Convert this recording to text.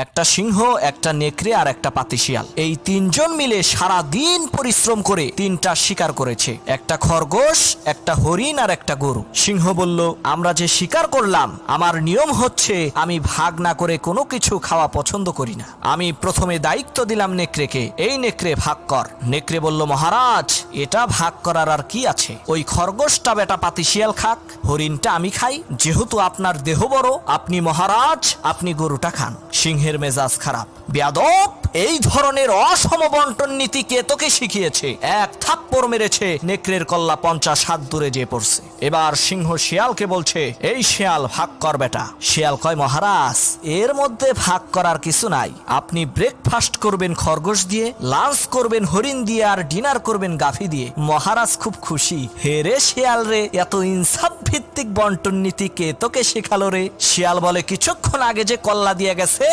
একটা সিংহ, একটা নেকড়ে আর একটা পাতিশিয়াল, এই তিনজন মিলে সারা দিন পরিশ্রম করে তিনটা শিকার করেছে, একটা খরগোশ, একটা হরিণ আর একটা গরু। সিংহ বলল, আমরা যে শিকার করলাম, আমার নিয়ম হচ্ছে আমি ভাগ না করে কোনো কিছু খাওয়া পছন্দ করি না। আমি প্রথমে দায়িত্ব দিলাম নেকড়েকে, এই নেকড়ে ভাগ কর। নেকড়ে বলল, মহারাজ এটা ভাগ করার আর কি আছে, ওই খরগোশটা বেটা পাতিশিয়াল খাক, হরিণটা আমি খাই, যেহেতু আপনার দেহ বড়, আপনি মহারাজ, আপনি গরুটা খান। সিংহের মেজাজ খারাপ, বেয়াদব, এই ধরনের অসম বন্টন নীতি কে তোকে শিখিয়েছে? এক থাপ্পড় মেরেছে, নেকড়ের কল্লা 50 হাত দূরে যেয়ে পড়ছে। এবার সিংহ শিয়ালকে বলছে, এই শিয়াল ভাগ কর বেটা। শিয়াল কয়, মহারাজ এর মধ্যে ভাগ করার কিছু নাই, আপনি ব্রেকফাস্ট করবেন খরগোশ দিয়ে, লাঞ্চ করবেন হরিণ দিয়ে, আর ডিনার করবেন গাভী দিয়ে। মহারাজ খুব খুশি। হে রে শিয়াল রে, এত ইনসাফ ভিত্তিক বন্টন নীতি কে তোকে শেখালো রে? শিয়াল বলে, কিছুক্ষণ আগে যে কল্লা দিয়ে গেছে